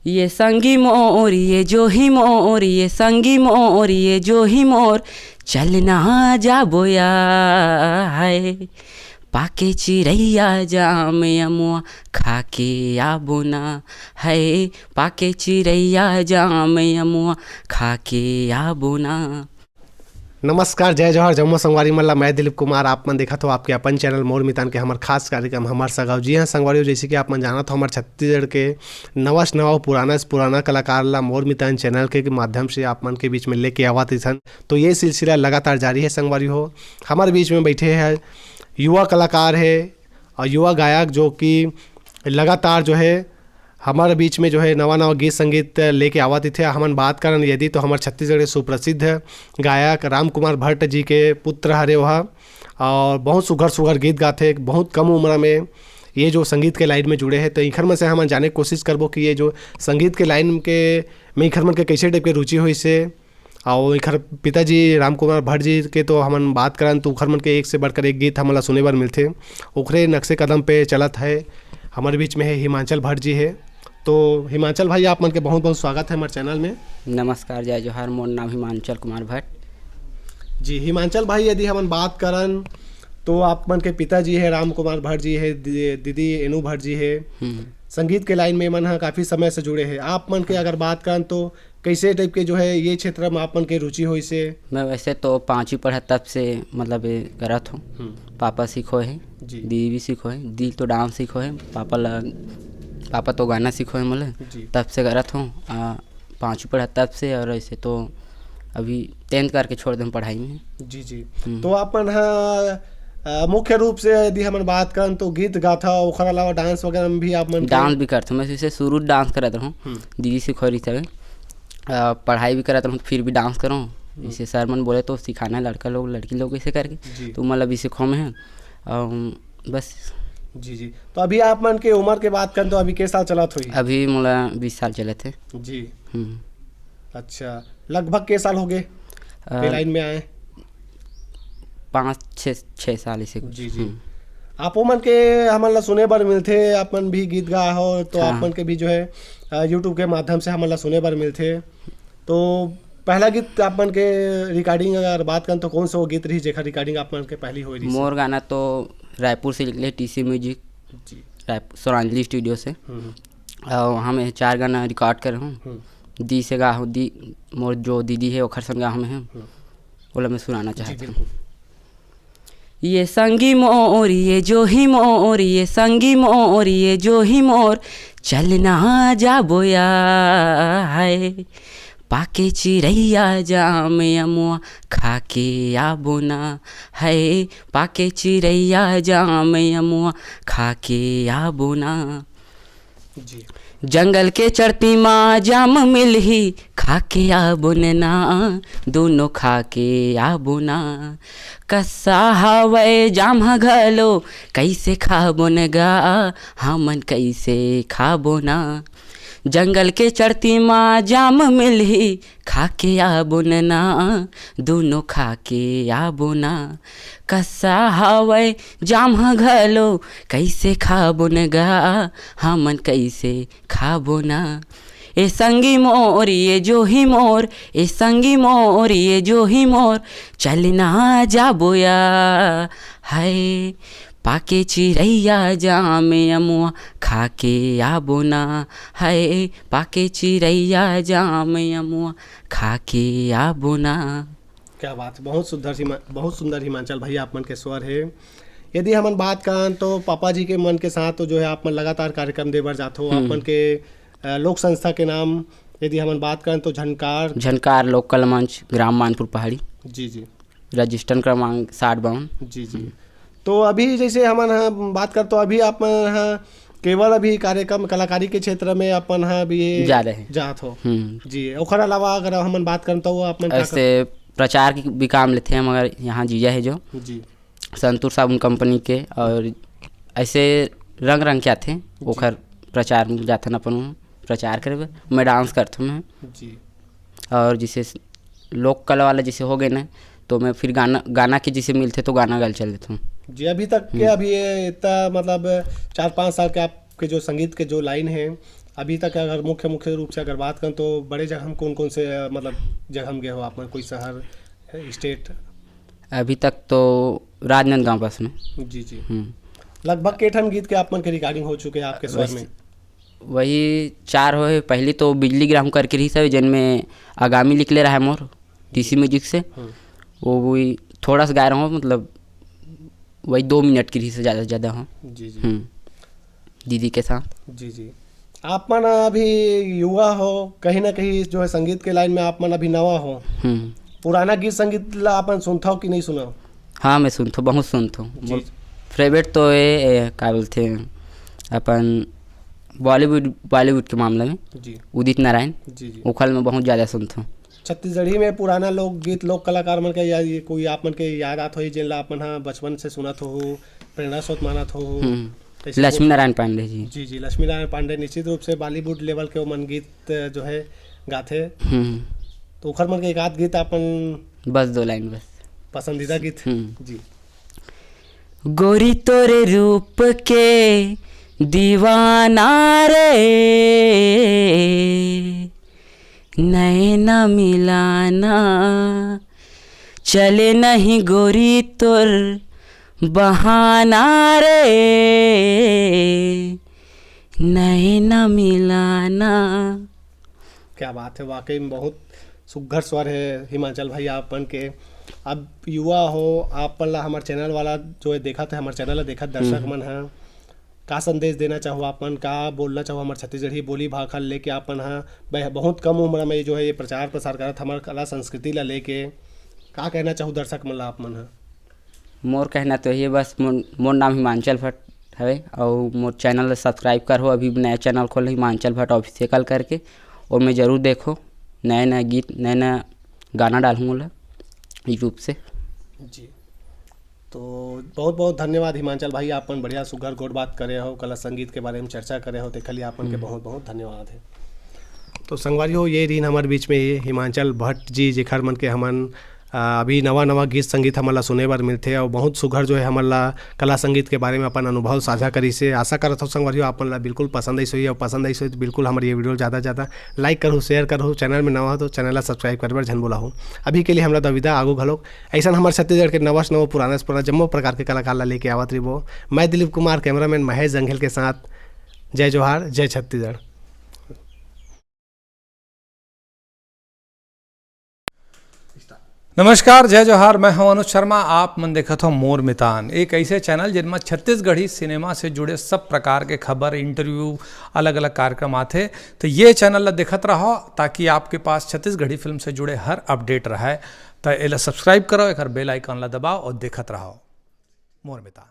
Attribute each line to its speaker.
Speaker 1: ये संगी मोर ये जो ही मोर ये संगी मोर ये जो ही मोर चलना जा बोया है पाके चिड़ैया जाम अमुआ खाके आबो ना है पाके चिड़ैया जाम अमुआ खाके आबो ना।
Speaker 2: नमस्कार, जय जवाहर, जम्मू संगवारी मल्ला। मैं दिलीप कुमार। आप मन देखा तो आपके अपन चैनल मोर मितान के हमार खास कार्यक्रम हमार सगाव। जी हाँ संगवारी, जैसे कि आप मन जाना तो हमारे छत्तीसगढ़ के नवा से नवा पुराना से पुराना कलाकार ला मोर मितान चैनल के माध्यम से आप मन के बीच में लेके आवात सन। तो ये सिलसिला लगातार जारी है संगवारी हो। हमारे बीच में बैठे हैं युवा कलाकार है और युवा गायक जो कि लगातार जो है हमारे बीच में जो है नवा नवा गीत संगीत लेके आवत थे। हमन बात करन यदि तो हमारे छत्तीसगढ़ के सुप्रसिद्ध गायक राम कुमार भट्ट जी के पुत्र हरे वह, और बहुत सुघर सुघर गीत गाते। बहुत कम उम्र में ये जो संगीत के लाइन में जुड़े हैं। तो इखर में से हम जाने की कोशिश करबो कि ये जो संगीत के लाइन के में इखर मन के कैसे टाइप के रुचि हुई से। और इखर पिताजी राम कुमार भट्ट जी के तो हमन बात करन तो उखर मन के एक से बढ़कर एक गीत हमला सुने बर मिलते। ओखरे नक्शे कदम पे चलत है। हमारे बीच में है हिमांचल भट्ट जी है। तो हिमांचल भाई, आप मन के बहुत बहुत स्वागत है हमारे चैनल में।
Speaker 1: नमस्कार, जय जोहार। मोर नाम हिमांचल कुमार भट्ट।
Speaker 2: जी हिमांचल भाई, यदि हम बात करन तो आप मन के पिताजी है राम कुमार भट्ट जी है, दीदी एनू भट्ट जी है। संगीत के लाइन में मन है काफ़ी समय से जुड़े हैं। आप मन के अगर बात करन तो कैसे टाइप के जो है ये क्षेत्र में आप मन के रुचि हुई से?
Speaker 1: मैं वैसे तो 5वीं पढ़ा तब से मतलब करत हूँ। पापा सीखो है, दीदी भी सीखो है। दी तो डांस सीखो है, पापा तो गाना सीखो है मोले, तब से करत हूँ। 5वीं पढ़ा तब से। और ऐसे तो अभी 10th करके छोड़ दें पढ़ाई में।
Speaker 2: जी जी। तो अपन मुख्य रूप से यदि हम बात करें तो गीत गाथा, ओखर अलावा डांस वगैरह में भी आप मन
Speaker 1: डांस भी करता हूँ। मैं जैसे शुरू डांस करत रहूँ, दीदी सिखो रही थी। पढ़ाई भी करत रहूँ फिर भी डांस करूँ। जैसे सर मन बोले तो सिखाना है लड़का लोग लड़की लोग ऐसे करके, तो मतलब अभी सीखो में है बस।
Speaker 2: जी जी। तो अभी आप मन के उम्र के बात करें तो अभी के साल चलत हुई?
Speaker 1: अभी मोला 20 साल चले थे
Speaker 2: जी। अच्छा, लगभग के साल हो गए लाइन में आए?
Speaker 1: 5-6 साल ऐसे।
Speaker 2: जी जी। आप मन के हमन सुने बर मिलते, अपन भी गीत गा हो तो आप मन के भी जो है यूट्यूब के माध्यम से हमन सुने बर मिलते। तो पहला गीत आप मन के रिकॉर्डिंग अगर बात करें तो कौन सा वो गीत रही जेखा रिकॉर्डिंग आप मन के पहली हो रही?
Speaker 1: मोर गाना तो रायपुर से निकले, टीसी म्यूजिक जी, रायपुर सोरांजली स्टूडियो से। और वहाँ में 4 गाना रिकॉर्ड कर हूँ। दी से गा हूँ, दी मोर जो दीदी है ओखर संग गा हूँ मैं, बोला मैं सुनाना चाहता हूँ। ये संगी मोर ये जो ही मोर ये संगी मोर ये जो ही मोर चलना जा बोया है पाके चिड़ैया जाम अमुआ खाके आबो ना है पाके चिड़ैया जाम अमुआ खाके आबो ना।
Speaker 2: जी।
Speaker 1: जंगल के चढ़ती माँ जाम मिलही खाके आबो ना दोनों खाके आबो ना। कस्सा हवे जाम घलो कैसे खाबो न गा हमन कैसे खाबो ना। जंगल के चढ़ती माँ जाम मिलही खाके आबो ना दोनों खाके आबो ना। कस्सा हवे जाम घलो कैसे खाबो न गा हमन कैसे खाबो ना। ए संगी मोर ये जो ही मोर ए संगी मोर ये जो ही मोर चलना जा बोया है पाके चिड़ैया जाम अमुआ खाके आबो ना है पाके चिड़ैया जाम अमुआ खाके आबो ना।
Speaker 2: क्या बात है, बहुत सुंदर हिमांचल भाई आप मन के स्वर है। यदि हम बात करें तो पापा जी के मन के साथ तो जो है आप मन लगातार कार्यक्रम देवर जाते हो। आप मन के लोक संस्था के नाम यदि हम बात करें तो झनकार
Speaker 1: लोकल मंच, ग्राम मानपुर पहाड़ी।
Speaker 2: जी जी।
Speaker 1: रजिस्टर क्रमांक 6052।
Speaker 2: जी जी। तो अभी जैसे हम बात करते तो अभी आप केवल अभी कार्यक्रम कलाकारी के क्षेत्र में अपन भी
Speaker 1: जा रहे हैं
Speaker 2: जात हो? जी। ओखर अलावा अगर हम बात करें तो अपन
Speaker 1: ऐसे प्रचार की भी काम लेते हैं। मगर यहाँ जीजा है जो
Speaker 2: जी
Speaker 1: संतूर साबुन कंपनी के, और ऐसे रंग क्या थे ओखर प्रचार में जाते अपन प्रचार करे। मैं डांस करता हूँ
Speaker 2: जी। और
Speaker 1: जैसे लोक कला वाला जैसे हो गए ना तो मैं फिर गाना के जैसे मिलते तो गाना गा चल देता हूँ
Speaker 2: जी। अभी तक के अभी इतना मतलब 4-5 साल के आपके जो संगीत के जो लाइन है अभी तक अगर मुख्य रूप से अगर बात करें तो बड़े जगह हम कौन कौन से मतलब जगह हम गए हो आप, कोई शहर, स्टेट?
Speaker 1: अभी तक तो राजनांदगांव बस में।
Speaker 2: जी जी। लगभग केठन गीत के आप मन के रिकॉर्डिंग हो चुके हैं आपके स्वर में?
Speaker 1: वही 4 होए। पहली तो बिजली ग्राम करके रही सब, जिनमें आगामी निकले रहा है मोर डीसी म्यूजिक से, वो वही थोड़ा सा गा रहा हूँ, मतलब वही 2 मिनट की रही से ज़्यादा हूँ।
Speaker 2: जी जी।
Speaker 1: दीदी के साथ।
Speaker 2: जी जी। आप मन अभी युवा हो, कहीं ना कहीं जो है संगीत के लाइन में आप मन अभी नवा हो, पुराना गीत संगीत ला अपन सुनता हो कि नहीं सुना?
Speaker 1: हाँ मैं सुनता हूँ, बहुत सुनता हूँ। फेवरेट तो ये क्या बोलते हैं अपन बॉलीवुड के मामले में
Speaker 2: जी
Speaker 1: उदित नारायण
Speaker 2: जी जी,
Speaker 1: उखल में बहुत ज़्यादा सुनता हूँ।
Speaker 2: छत्तीसगढ़ी में पुराना लोक गीत लोक कलाकार मन के या ये कोई आप मन के याद आत हो जिन ला आप मन हाँ बचपन से सुनत हो, प्रेरणा स्रोत मानत हो?
Speaker 1: लक्ष्मी नारायण पांडे जी।
Speaker 2: जी जी, लक्ष्मी नारायण पांडे निश्चित रूप से बॉलीवुड लेवल के मन गीत जो है गाथे। तो उखर मन के एक आध गीत अपन
Speaker 1: बस 2 लाइन बस
Speaker 2: पसंदीदा गीत। जी।
Speaker 1: गोरी तोरे रूप के दीवाना रे, नैना मिलाना, चले नहीं गोरी तोर बहाना रे, नैना मिलाना।
Speaker 2: क्या बात है, वाकई में बहुत सुघर स्वर है हिमाचल भाई आपन के। अब युवा हो आप पर ला हमारे चैनल वाला जो है देखा था, हमारे चैनल ला देखा दर्शक मन है, का संदेश देना चाहो आपन, का बोलना चाहो हमारे छत्तीसगढ़ी बोली भाखा लेके आपन हाँ बहुत कम उम्र में जो है ये प्रचार प्रसार करत हमारे कला संस्कृति ला लेके, का कहना चाहो दर्शक मन ला आप मन?
Speaker 1: मोर कहना तो ये बस मोर नाम हिमांचल भट्ट है और मोर चैनल सब्सक्राइब करो। अभी नया चैनल खोल हिमांचल भट्ट ऑफिशियल करके, और मैं ज़रूर देखो नया नया गीत नया नया गाना डालूँगा यूट्यूब से।
Speaker 2: जी, तो बहुत बहुत धन्यवाद हिमांचल भाई, आपन बढ़िया सुघर गोड़ बात करे हो, कला संगीत के बारे में चर्चा करे हो, तो खाली आपन के बहुत बहुत धन्यवाद है। तो संगवारी हो ये दिन हमारे बीच में ये हिमांचल भट्ट जी जेखर मन के हमन अभी नवा गीत संगीत हमन ला सुने बर मिलते और बहुत सुघर जो है हमन ला कला संगीत के बारे में अपन अनुभव साझा करी से। आशा करत हूँ संगवारी हो आपन ला बिल्कुल पसंद आई सोई, और पसंद आई सोई तो बिल्कुल हमारी ये वीडियो ज़्यादा ज़्यादा लाइक करूँ, शेयर करूँ। चैनल में नवा हो तो चैनल ला सब्सक्राइब कर बर झन बोला हूँ। अभी के लिए हमरा दविदा आगू घलोक ऐसा हमारे छत्तीसगढ़ के नवा पुराना जम्मो प्रकार के कलाकार ला लेके आवत रही वो। मैं दिलीप कुमार, कैमरामैन महेश जंघेल के साथ। जय जोहार, जय छत्तीसगढ़।
Speaker 3: नमस्कार, जय जोहार। मैं हूं अनुज शर्मा। आप मन देखत हो मोर मितान, एक ऐसे चैनल जिनमें छत्तीसगढ़ी सिनेमा से जुड़े सब प्रकार के खबर, इंटरव्यू, अलग अलग कार्यक्रम आते। तो ये चैनल ला देखत रहो ताकि आपके पास छत्तीसगढ़ी फिल्म से जुड़े हर अपडेट रहे। तो इला सब्सक्राइब करो, एक बेल आइकन ला दबाओ और देखत रहो मोर मितान।